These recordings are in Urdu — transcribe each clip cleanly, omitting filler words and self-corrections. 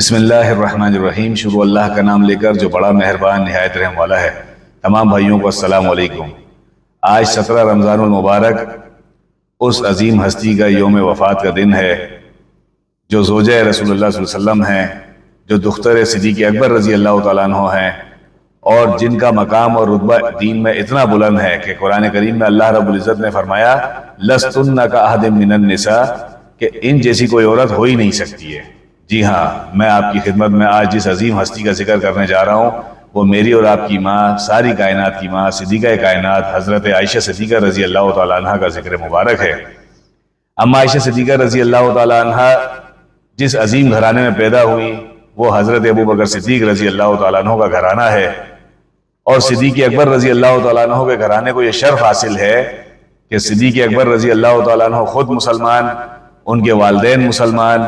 بسم اللہ الرحمن الرحیم۔ شروع اللہ کا نام لے کر جو بڑا مہربان نہایت رحم والا ہے۔ تمام بھائیوں کو السلام علیکم۔ آج 17 رمضان المبارک اس عظیم ہستی کا یوم وفات کا دن ہے جو زوجہ رسول اللہ صلی اللہ علیہ وسلم ہیں، جو دختر صدیق اکبر رضی اللہ تعالیٰ عنہ ہیں، اور جن کا مقام اور رتبہ دین میں اتنا بلند ہے کہ قرآن کریم میں اللہ رب العزت نے فرمایا لستن کاحد من النساء، کہ ان جیسی کوئی عورت ہو ہی نہیں سکتی ہے۔ جی ہاں، میں آپ کی خدمت میں آج جس عظیم ہستی کا ذکر کرنے جا رہا ہوں وہ میری اور آپ کی ماں، ساری کائنات کی ماں، صدیقہ کائنات حضرت عائشہ صدیقہ رضی اللہ تعالیٰ عنہ کا ذکر مبارک ہے۔ اما عائشہ صدیقہ رضی اللہ تعالیٰ عنہ جس عظیم گھرانے میں پیدا ہوئی وہ حضرت ابوبکر صدیق رضی اللہ تعالیٰ عنہ کا گھرانہ ہے، اور صدیق اکبر رضی اللہ تعالیٰ عنہ کے گھرانے کو یہ شرف حاصل ہے کہ صدیق اکبر رضی اللہ تعالیٰ عنہ خود مسلمان، ان کے والدین مسلمان،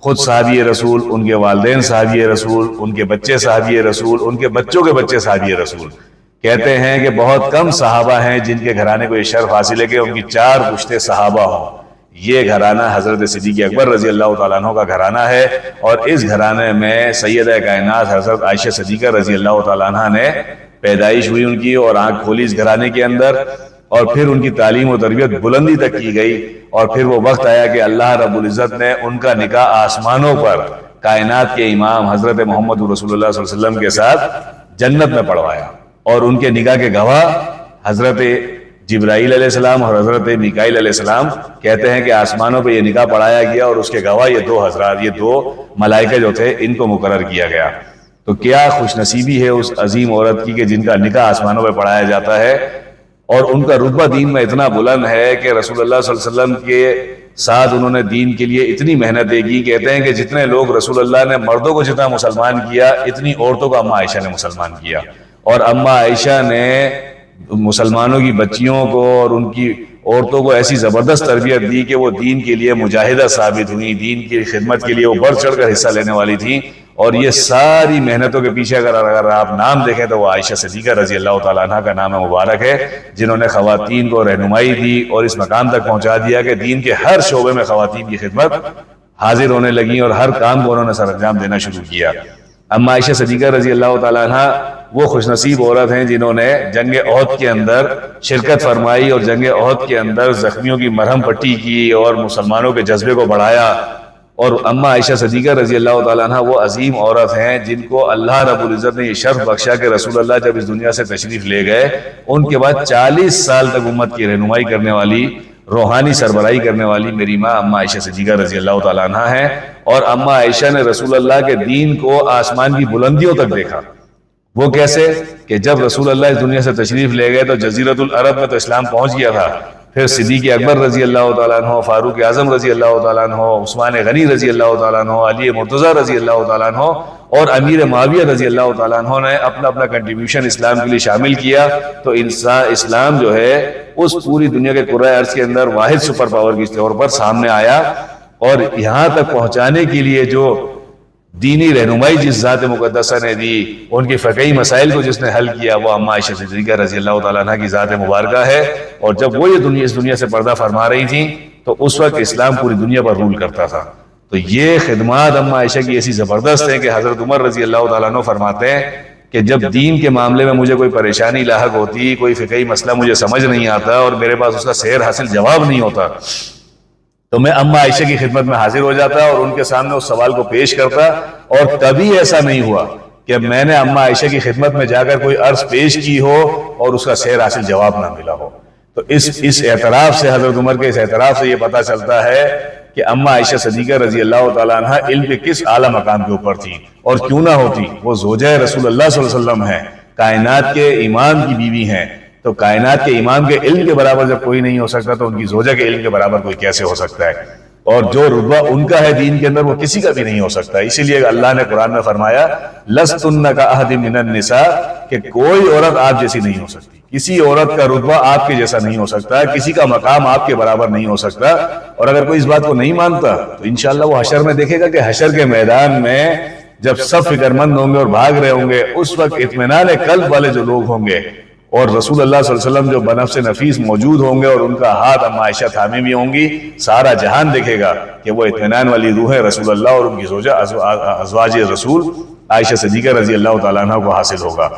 خود صحابی رسول، ان کے والدین صحابی رسول، ان کے بچے صحابی رسول، ان کے بچوں کے بچے صحابی رسول۔ کہتے ہیں کہ بہت کم صحابہ ہیں جن کے گھرانے کو یہ شرف حاصل ہے کہ ان کی 4 پشتے صحابہ ہوں۔ یہ گھرانہ حضرت صدیق اکبر رضی اللہ تعالیٰ عنہ کا گھرانہ ہے، اور اس گھرانے میں سیدہ کائنات حضرت عائشہ صدیقہ رضی اللہ تعالیٰ عنہ نے پیدائش ہوئی ان کی، اور آنکھ کھولی اس گھرانے کے اندر، اور پھر ان کی تعلیم و تربیت بلندی تک کی گئی، اور پھر وہ وقت آیا کہ اللہ رب العزت نے ان کا نکاح آسمانوں پر کائنات کے امام حضرت محمد رسول اللہ صلی اللہ علیہ وسلم کے ساتھ جنت میں پڑھوایا، اور ان کے نکاح کے گواہ حضرت جبرائیل علیہ السلام اور حضرت میکائیل علیہ السلام کہتے ہیں کہ آسمانوں پہ یہ نکاح پڑھایا گیا، اور اس کے گواہ یہ 2 حضرات، یہ 2 ملائکہ جو تھے، ان کو مقرر کیا گیا۔ تو کیا خوش نصیبی ہے اس عظیم عورت کی کہ جن کا نکاح آسمانوں پہ پڑھایا جاتا ہے، اور ان کا رتبہ دین میں اتنا بلند ہے کہ رسول اللہ صلی اللہ علیہ وسلم کے ساتھ انہوں نے دین کے لیے اتنی محنتیں کی۔ کہتے ہیں کہ جتنے لوگ رسول اللہ نے مردوں کو جتنا مسلمان کیا، اتنی عورتوں کو اما عائشہ نے مسلمان کیا، اور اما عائشہ نے مسلمانوں کی بچیوں کو اور ان کی عورتوں کو ایسی زبردست تربیت دی کہ وہ دین کے لیے مجاہدہ ثابت ہوئی، دین کی خدمت کے لیے وہ بڑھ چڑھ کر حصہ لینے والی تھیں۔ اور یہ ساری محنتوں کے پیچھے اگر آپ نام دیکھیں تو وہ عائشہ صدیقہ رضی اللہ تعالیٰ عنہ کا نام مبارک ہے، جنہوں نے خواتین کو رہنمائی دی اور اس مقام تک پہنچا دیا کہ دین کے ہر شعبے میں خواتین کی خدمت حاضر ہونے لگیں، اور ہر کام کو انہوں نے سر انجام دینا شروع کیا۔ اما عائشہ صدیقہ رضی اللہ تعالیٰ عنہ وہ خوش نصیب عورت ہیں جنہوں نے جنگ احد کے اندر شرکت فرمائی، اور جنگ احد کے اندر زخمیوں کی مرہم پٹی کی اور مسلمانوں کے جذبے کو بڑھایا۔ اور اما عائشہ صدیقہ رضی اللہ تعالیٰ عنہ وہ عظیم عورت ہیں جن کو اللہ رب العزت نے یہ شرف بخشا کہ رسول اللہ جب اس دنیا سے تشریف لے گئے، ان کے بعد 40 سال تک امت کی رہنمائی کرنے والی، روحانی سربراہی کرنے والی میری ماں اما عائشہ صدیقہ رضی اللہ تعالیٰ عنہ ہیں۔ اور اما عائشہ نے رسول اللہ کے دین کو آسمان کی بلندیوں تک دیکھا۔ وہ کیسے کہ جب رسول اللہ اس دنیا سے تشریف لے گئے تو جزیرۃ العرب میں تو اسلام پہنچ گیا تھا، پھر صدیق اکبر رضی اللہ تعالیٰ عنہ، فاروق اعظم رضی اللہ تعالیٰ عنہ، عثمان غنی رضی اللہ تعالیٰ عنہ، علی مرتضیٰ رضی اللہ تعالیٰ عنہ، اور امیر معاویہ رضی اللہ تعالیٰ عنہ نے اپنا اپنا کنٹریبیوشن اسلام کے لیے شامل کیا، تو اسلام جو ہے اس پوری دنیا کے کرۂ ارض کے اندر واحد سپر پاور کے طور پر سامنے آیا۔ اور یہاں تک پہنچانے کے لیے جو دینی رہنمائی جس ذات مقدسہ نے دی، ان کے فقہی مسائل کو جس نے حل کیا، وہ اما عائشہ صدیقہ رضی اللہ تعالیٰ عنہ کی ذات مبارکہ ہے۔ اور جب وہ یہ اس دنیا سے پردہ فرما رہی تھیں تو اس وقت اسلام پوری دنیا پر رول کرتا تھا۔ تو یہ خدمات اما عائشہ کی ایسی زبردست ہیں کہ حضرت عمر رضی اللہ تعالیٰ عنہ فرماتے ہیں کہ جب دین کے معاملے میں مجھے کوئی پریشانی لاحق ہوتی، کوئی فقہی مسئلہ مجھے سمجھ نہیں آتا اور میرے پاس اس کا صحیح حاصل جواب نہیں ہوتا، تو میں اما عائشہ کی خدمت میں حاضر ہو جاتا اور ان کے سامنے اس سوال کو پیش کرتا، اور کبھی ایسا نہیں ہوا کہ میں نے اما عائشہ کی خدمت میں جا کر کوئی عرض پیش کی ہو اور اس کا صحیح حاصل جواب نہ ملا ہو۔ تو اس اعتراف سے، حضرت عمر کے اس اعتراف سے یہ پتہ چلتا ہے کہ اما عائشہ صدیقہ رضی اللہ تعالیٰ عنہ علم کے کس اعلیٰ مقام کے اوپر تھی، اور کیوں نہ ہوتی، وہ زوجہ رسول اللہ صلی اللہ علیہ وسلم ہیں، کائنات کے امام کی بیوی ہیں، تو کائنات کے امام کے علم کے برابر جب کوئی نہیں ہو سکتا تو ان کی زوجہ کے علم کے برابر کوئی کیسے ہو سکتا ہے؟ اور جو رتبہ ان کا ہے دین کے اندر وہ کسی کا بھی نہیں ہو سکتا۔ اسی لیے اللہ نے قرآن میں فرمایا لستن کاحد من النساء، کہ کوئی عورت آپ جیسی نہیں ہو سکتی، کسی عورت کا رتبہ آپ کے جیسا نہیں ہو سکتا، کسی کا مقام آپ کے برابر نہیں ہو سکتا۔ اور اگر کوئی اس بات کو نہیں مانتا تو انشاءاللہ وہ حشر میں دیکھے گا کہ حشر کے میدان میں جب سب فکر مند ہوں گے اور بھاگ رہے ہوں گے، اس وقت اطمینان قلب والے جو لوگ ہوں گے اور رسول اللہ صلی اللہ علیہ وسلم جو بنفس نفیس موجود ہوں گے اور ان کا ہاتھ اما عائشہ تھامی بھی ہوں گی، سارا جہان دیکھے گا کہ وہ اطمینان والی روحیں رسول اللہ اور ان کی زوجہ ازواج رسول عائشہ صدیقہ رضی اللہ تعالیٰ عنہ کو حاصل ہوگا۔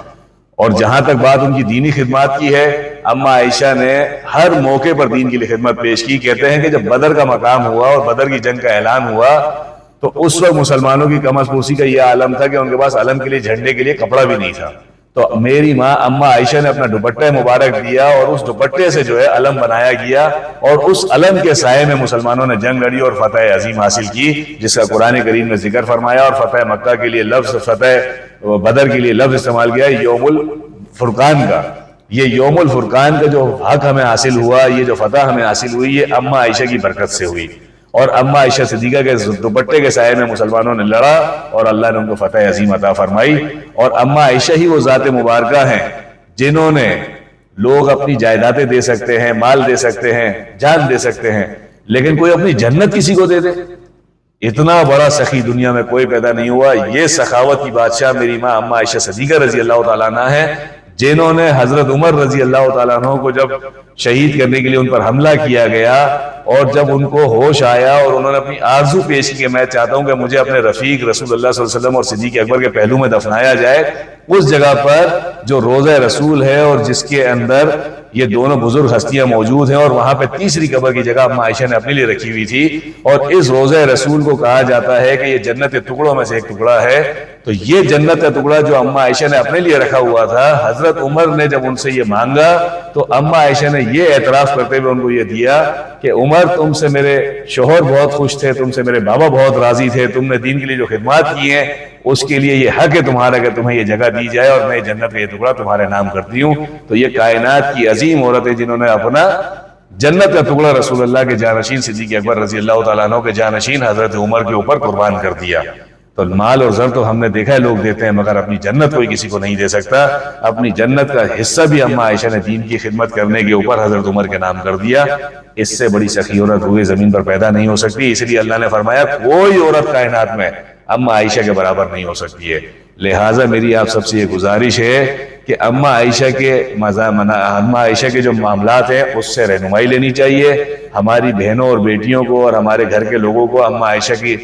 اور جہاں تک بات ان کی دینی خدمات کی ہے، اما عائشہ نے ہر موقع پر دین کے لیے خدمت پیش کی۔ کہتے ہیں کہ جب بدر کا مقام ہوا اور بدر کی جنگ کا اعلان ہوا تو اس وقت مسلمانوں کی کم از پرسی کا یہ عالم تھا کہ ان کے پاس علم کے لیے، جھنڈے کے لیے کپڑا بھی نہیں تھا۔ تو میری ماں اما عائشہ نے اپنا دوپٹہ مبارک دیا اور اس دوپٹے سے جو ہے علم بنایا گیا، اور اس علم کے سائے میں مسلمانوں نے جنگ لڑی اور فتح عظیم حاصل کی، جس کا قرآن کریم نے ذکر فرمایا۔ اور فتح مکہ کے لیے لفظ، فتح بدر کے لیے لفظ استعمال کیا یوم الفرقان کا۔ یہ یوم الفرقان کا جو حق ہمیں حاصل ہوا، یہ جو فتح ہمیں حاصل ہوئی، یہ اما عائشہ کی برکت سے ہوئی، اور اما عائشہ صدیقہ کے دوپٹے کے سائے میں مسلمانوں نے لڑا اور اللہ نے ان کو فتح عظیم عطا فرمائی۔ اور اما عائشہ ہی وہ ذات مبارکہ ہیں جنہوں نے، لوگ اپنی جائیدادیں دے سکتے ہیں، مال دے سکتے ہیں، جان دے سکتے ہیں، لیکن کوئی اپنی جنت کسی کو دے دے، اتنا بڑا سخی دنیا میں کوئی پیدا نہیں ہوا۔ یہ سخاوت کی بادشاہ میری ماں اما عائشہ صدیقہ رضی اللہ تعالیٰ عنہ ہے، جنہوں نے حضرت عمر رضی اللہ تعالیٰ عنہ کو جب شہید کرنے کے لیے ان پر حملہ کیا گیا، اور جب ان کو ہوش آیا اور انہوں نے اپنی آرزو پیش کی کہ میں چاہتا ہوں کہ مجھے اپنے رفیق رسول اللہ صلی اللہ علیہ وسلم اور صدیق اکبر کے پہلو میں دفنایا جائے، اس جگہ پر جو روضہ رسول ہے اور جس کے اندر یہ دونوں بزرگ ہستیاں موجود ہیں، اور وہاں پہ تیسری قبر کی جگہ اما عائشہ نے اپنے لیے رکھی ہوئی تھی، اور اس روضہ رسول کو کہا جاتا ہے کہ یہ جنت کے ٹکڑوں میں سے ایک ٹکڑا ہے۔ تو یہ جنت کا ٹکڑا جو اما عائشہ نے اپنے لیے رکھا ہوا تھا، حضرت عمر نے جب ان سے یہ مانگا تو اما عائشہ نے یہ اعتراف کرتے ہوئے ان کو یہ دیا کہ عمر، تم سے میرے شوہر بہت خوش تھے، تم سے میرے بابا بہت راضی تھے، تم نے دین کے لیے جو خدمات کی ہیں اس کے لیے یہ حق ہے تمہارا کہ تمہیں یہ جگہ دی جائے، اور میں جنت کا یہ ٹکڑا تمہارے نام کرتی ہوں۔ تو یہ کائنات کی عظیم عورت ہے جنہوں نے اپنا جنت کا ٹکڑا رسول اللہ کے جانشین صدیق اکبر رضی اللہ تعالیٰ عنہ کے جانشین حضرت عمر کے اوپر قربان کر دیا۔ تو مال اور زر تو ہم نے دیکھا ہے لوگ دیتے ہیں، مگر اپنی جنت کوئی کسی کو نہیں دے سکتا۔ اپنی جنت کا حصہ بھی اما عائشہ نے دین کی خدمت کرنے کے اوپر حضرت عمر کے نام کر دیا۔ اس سے بڑی سخی عورت ہوئی زمین پر پیدا نہیں ہو سکتی، اس لیے اللہ نے فرمایا کوئی عورت کائنات میں اما عائشہ کے برابر نہیں ہو سکتی ہے۔ لہٰذا میری آپ سب سے یہ گزارش ہے کہ اما عائشہ کے جو معاملات ہیں اس سے رہنمائی لینی چاہیے۔ ہماری بہنوں اور بیٹیوں کو اور ہمارے گھر کے لوگوں کو اما عائشہ کی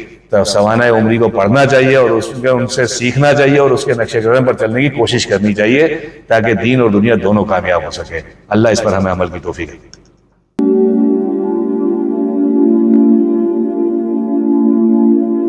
سوانح عمری کو پڑھنا چاہیے، اور ان سے سیکھنا چاہیے، اور اس کے نقش قدم پر چلنے کی کوشش کرنی چاہیے، تاکہ دین اور دنیا دونوں کامیاب ہو سکے۔ اللہ اس پر ہمیں عمل کی توفیق دے۔